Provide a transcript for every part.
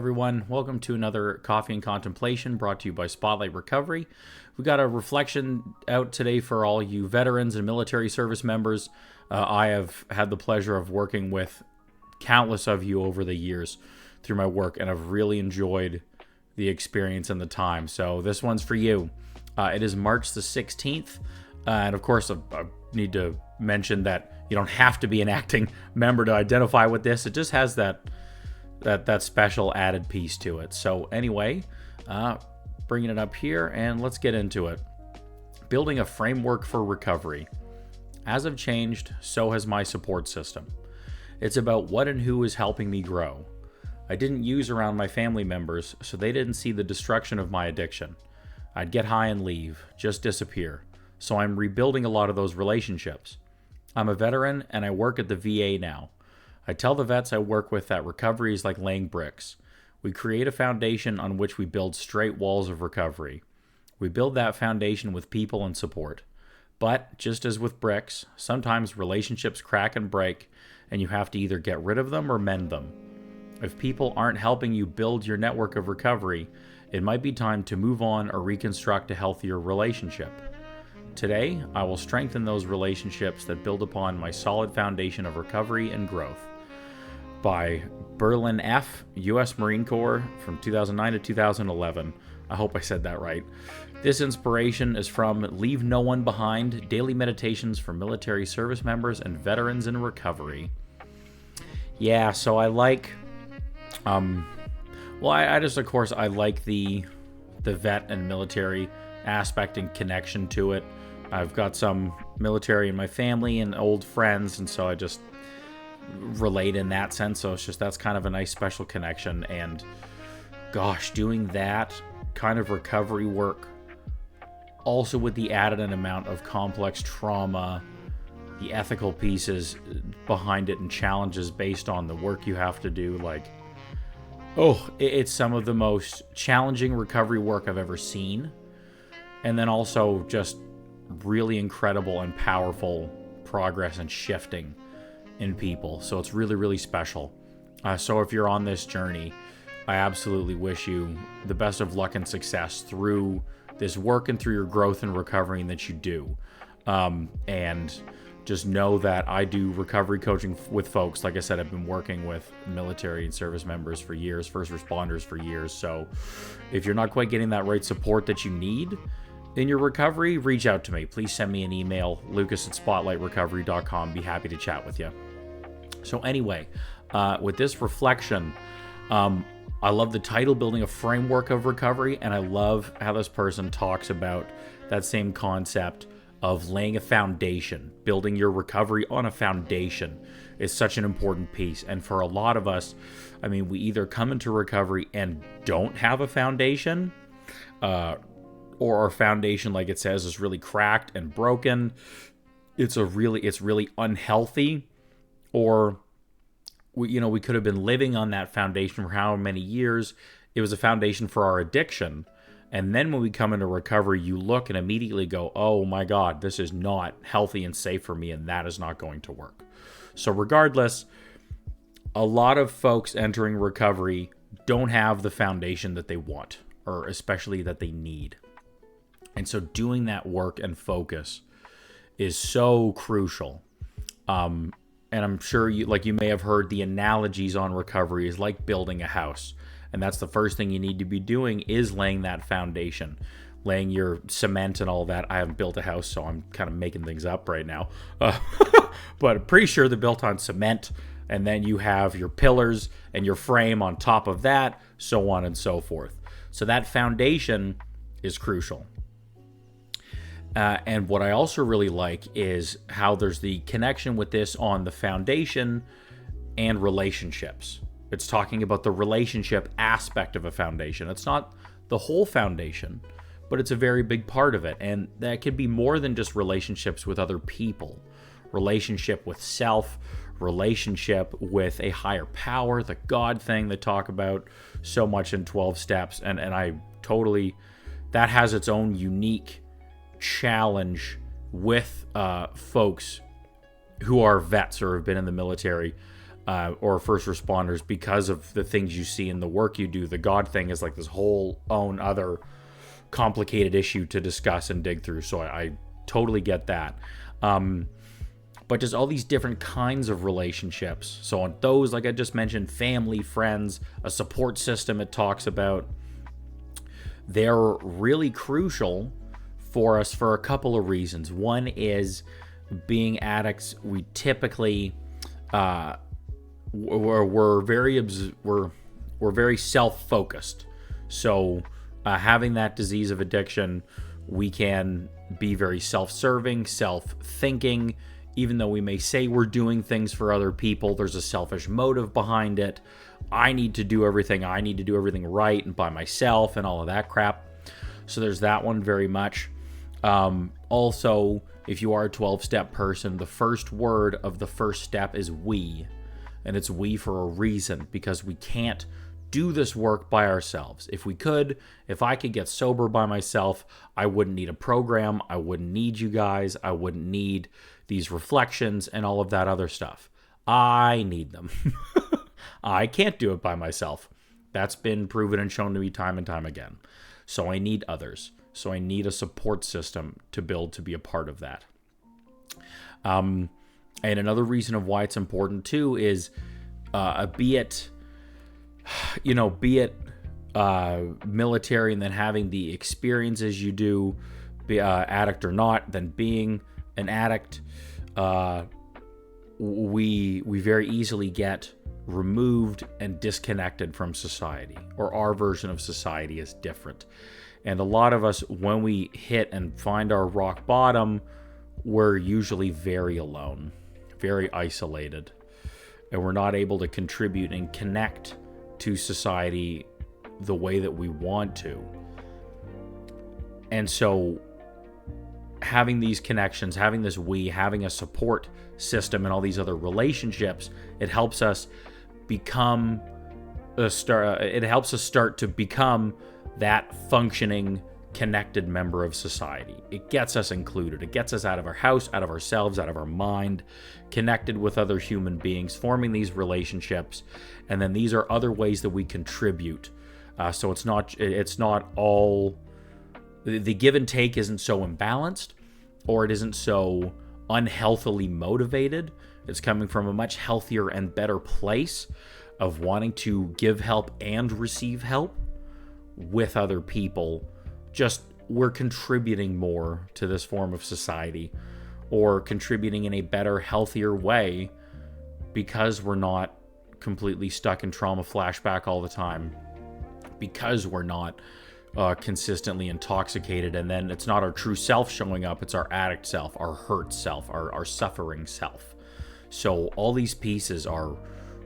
everyone. Welcome to another Coffee and Contemplation brought to you by Spotlight Recovery. We got a reflection out today for all you veterans and military service members. I have had the pleasure of working with countless of you over the years through my work, and I've really enjoyed the experience and the time. So this one's for you. It is March the 16th, and of course I need to mention that you don't have to be an acting member to identify with this. It just has that special added piece to it. So anyway, bringing it up here, and let's get into it. Building a framework for recovery. As I've changed, so has my support system. It's about what and who is helping me grow. I didn't use around my family members, so they didn't see the destruction of my addiction. I'd get high and leave, just disappear. So I'm rebuilding a lot of those relationships. I'm a veteran and I work at the VA now. I tell the vets I work with that recovery is like laying bricks. We create a foundation on which we build straight walls of recovery. We build that foundation with people and support. But, just as with bricks, sometimes relationships crack and break, and you have to either get rid of them or mend them. If people aren't helping you build your network of recovery, it might be time to move on or reconstruct a healthier relationship. Today, I will strengthen those relationships that build upon my solid foundation of recovery and growth. By Berlin F., U.S. Marine Corps, from 2009 to 2011. I hope I said that right. This inspiration is from Leave No One Behind, Daily Meditations for Military Service Members and Veterans in Recovery. Yeah, so I like... I just, of course, I like the vet and military aspect and connection to it. I've got some military in my family and old friends, and so I just relate in that sense. So it's just, that's kind of a nice special connection. And gosh, doing that kind of recovery work, also with the added amount of complex trauma, the ethical pieces behind it, and challenges based on the work you have to do, it's some of the most challenging recovery work I've ever seen. And then also just really incredible and powerful progress and shifting in people. So it's really, really special. So if you're on this journey, I absolutely wish you the best of luck and success through this work and through your growth and recovery that you do. And just know that I do recovery coaching with folks. Like I said, I've been working with military and service members for years, first responders for years. So if you're not quite getting that right support that you need in your recovery, reach out to me. Please send me an email, lucas@spotlightrecovery.com. Be happy to chat with you. So anyway, with this reflection, I love the title, Building a Framework of Recovery, and I love how this person talks about that same concept of laying a foundation. Building your recovery on a foundation is such an important piece. And for a lot of us, I mean, we either come into recovery and don't have a foundation, or our foundation, like it says, is really cracked and broken. It's really unhealthy, or we could have been living on that foundation for how many years. It was a foundation for our addiction. And then when we come into recovery, you look and immediately go, oh my God, this is not healthy and safe for me, and that is not going to work. So regardless, a lot of folks entering recovery don't have the foundation that they want, or especially that they need. And so doing that work and focus is so crucial. And I'm sure you may have heard the analogies on recovery is like building a house. And that's the first thing you need to be doing, is laying that foundation, laying your cement and all that. I haven't built a house, so I'm kind of making things up right now. But I'm pretty sure they're built on cement. And then you have your pillars and your frame on top of that, so on and so forth. So that foundation is crucial. And what I also really like is how there's the connection with this on the foundation and relationships. It's talking about the relationship aspect of a foundation. It's not the whole foundation, but it's a very big part of it. And that can be more than just relationships with other people. Relationship with self, relationship with a higher power, the God thing they talk about so much in 12 Steps. And I totally, that has its own unique challenge with folks who are vets or have been in the military. or first responders because of the things you see in the work you do. The God thing is like this whole own other complicated issue to discuss and dig through. So I totally get that. But just all these different kinds of relationships. So on those, like I just mentioned, family, friends, a support system it talks about, they're really crucial for us for a couple of reasons. One is, being addicts, we typically we're very self-focused. So having that disease of addiction, we can be very self-serving, self-thinking. Even though we may say we're doing things for other people, there's a selfish motive behind it. I need to do everything right and by myself and all of that crap. So there's that one very much. Also, if you are a 12-step person, the first word of the first step is we. And it's we for a reason, because we can't do this work by ourselves. If I could get sober by myself, I wouldn't need a program. I wouldn't need you guys. I wouldn't need these reflections and all of that other stuff. I need them. I can't do it by myself. That's been proven and shown to me time and time again. So I need others. So I need a support system to build to be a part of that. And another reason of why it's important too is, be it military and then having the experiences you do, be addict or not, then being an addict, we very easily get removed and disconnected from society, or our version of society is different. And a lot of us, when we hit and find our rock bottom, we're usually very alone, very isolated, and we're not able to contribute and connect to society the way that we want to. And so having these connections, having a support system and all these other relationships, it helps us start to become that functioning, connected member of society. It gets us included. It gets us out of our house, out of ourselves, out of our mind, connected with other human beings, forming these relationships. And then these are other ways that we contribute. So it's not all, the give and take isn't so imbalanced, or it isn't so unhealthily motivated. It's coming from a much healthier and better place of wanting to give help and receive help with other people. Just we're contributing more to this form of society, or contributing in a better, healthier way, because we're not completely stuck in trauma flashback all the time, because we're not consistently intoxicated, and then it's not our true self showing up, it's our addict self, our hurt self, our suffering self. So all these pieces are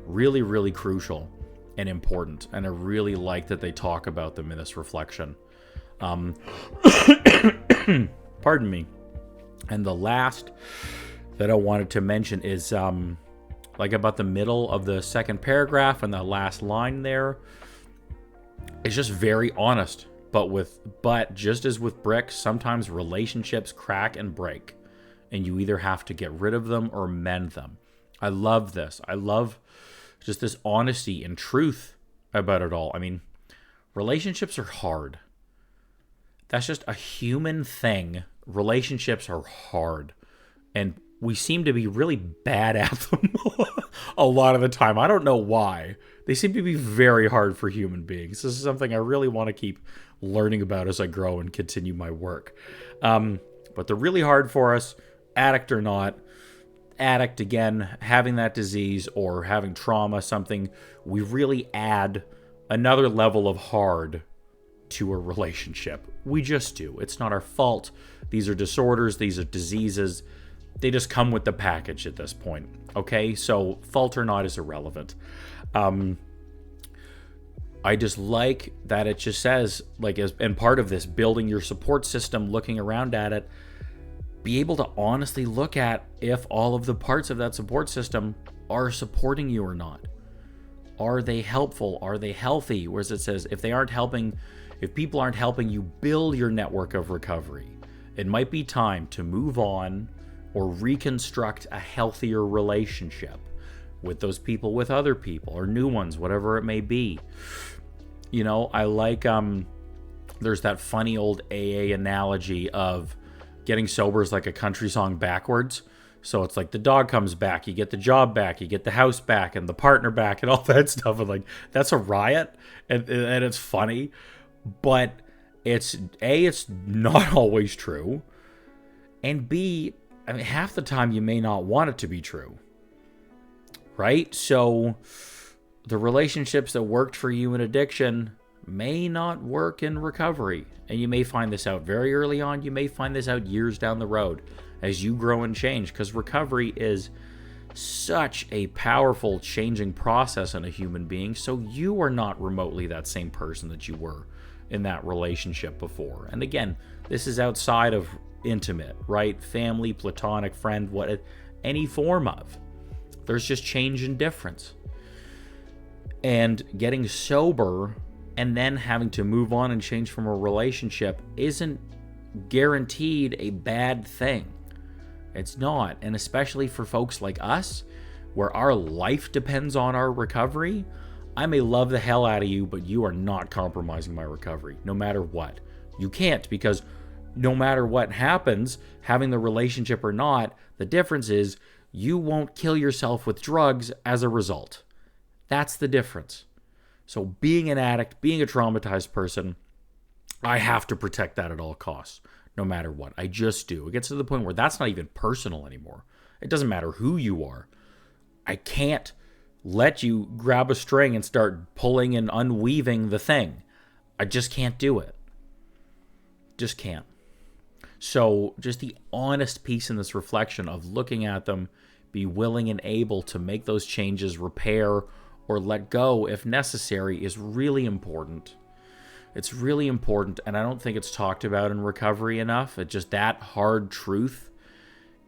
really, really crucial and important, and I really like that they talk about them in this reflection. Pardon me. And the last that I wanted to mention is like about the middle of the second paragraph and the last line there. It's just very honest, but just as with bricks, sometimes relationships crack and break, and you either have to get rid of them or mend them. I love this. I love just this honesty and truth about it all. I mean, relationships are hard. That's just a human thing. Relationships are hard, and we seem to be really bad at them a lot of the time. I don't know why. They seem to be very hard for human beings. This is something I really want to keep learning about as I grow and continue my work. But they're really hard for us, addict or not. Addict, again, having that disease or having trauma, something, we really add another level of hard to a relationship. We just do. It's not our fault. These are disorders. These are diseases. They just come with the package at this point. Okay? So fault or not is irrelevant. I just like that it just says, like, and part of this, building your support system, looking around at it, be able to honestly look at if all of the parts of that support system are supporting you or not. Are they helpful? Are they healthy? Whereas it says, if people aren't helping you build your network of recovery, it might be time to move on or reconstruct a healthier relationship with those people, with other people, or new ones, whatever it may be. You know, I like, there's that funny old AA analogy of getting sober is like a country song backwards. So it's like the dog comes back, you get the job back, you get the house back, and the partner back, and all that stuff. And like, that's a riot, and it's funny, but it's not always true, and B, I mean, half the time you may not want it to be true, right? So the relationships that worked for you in addiction may not work in recovery, and you may find this out very early on. You may find this out years down the road as you grow and change, because recovery is such a powerful changing process in a human being. So you are not remotely that same person that you were in that relationship before. And again, this is outside of intimate, right? Family, platonic, friend, what, any form of. There's just change and difference. And getting sober and then having to move on and change from a relationship isn't guaranteed a bad thing. It's not. And especially for folks like us, where our life depends on our recovery, I may love the hell out of you, but you are not compromising my recovery, no matter what. You can't, because no matter what happens, having the relationship or not, the difference is you won't kill yourself with drugs as a result. That's the difference. So being an addict, being a traumatized person, I have to protect that at all costs, no matter what. I just do. It gets to the point where that's not even personal anymore. It doesn't matter who you are. I can't let you grab a string and start pulling and unweaving the thing. I just can't do it. Just can't. So just the honest piece in this reflection of looking at them, be willing and able to make those changes, repair, or let go if necessary, is really important. It's really important, and I don't think it's talked about in recovery enough. It's just that hard truth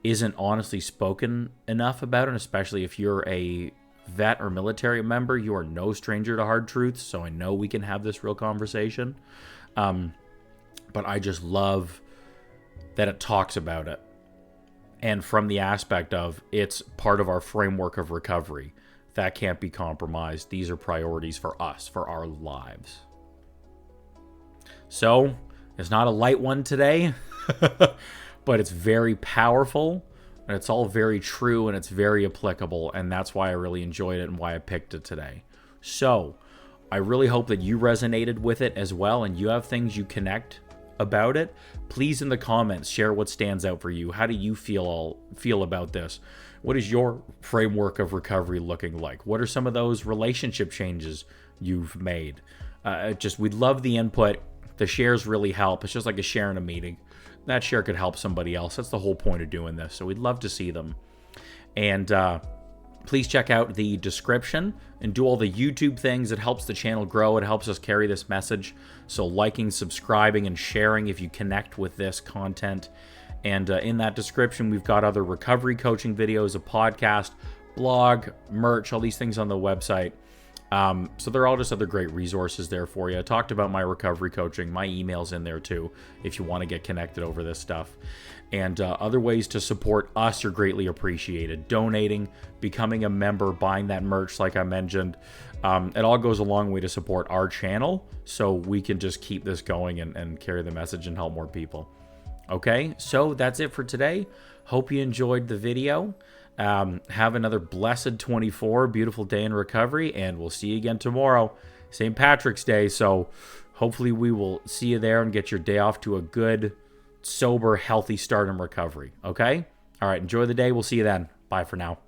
isn't honestly spoken enough about it, especially if you're a vet or military member. You are no stranger to hard truths, so I know we can have this real conversation. But I just love that it talks about it. And from the aspect of it's part of our framework of recovery. That can't be compromised. These are priorities for us, for our lives. So, it's not a light one today, but it's very powerful, and it's all very true, and it's very applicable, and that's why I really enjoyed it and why I picked it today. So, I really hope that you resonated with it as well, and you have things you connect about it. Please in the comments share what stands out for you. How do you feel about this? What is your framework of recovery looking like? What are some of those relationship changes you've made? We'd love the input. The shares really help. It's just like a share in a meeting. That share could help somebody else. That's the whole point of doing this. So we'd love to see them. And please check out the description and do all the YouTube things. It helps the channel grow. It helps us carry this message. So liking, subscribing, and sharing if you connect with this content. And in that description, we've got other recovery coaching videos, a podcast, blog, merch, all these things on the website. So they're all just other great resources there for you. I talked about my recovery coaching. My email's in there too, if you want to get connected over this stuff. And other ways to support us are greatly appreciated. Donating, becoming a member, buying that merch like I mentioned. It all goes a long way to support our channel so we can just keep this going and carry the message and help more people. Okay, so that's it for today. Hope you enjoyed the video. Have another blessed 24, beautiful day in recovery, and we'll see you again tomorrow, St. Patrick's Day. So hopefully we will see you there and get your day off to a good, sober, healthy start in recovery. Okay? All right, enjoy the day. We'll see you then. Bye for now.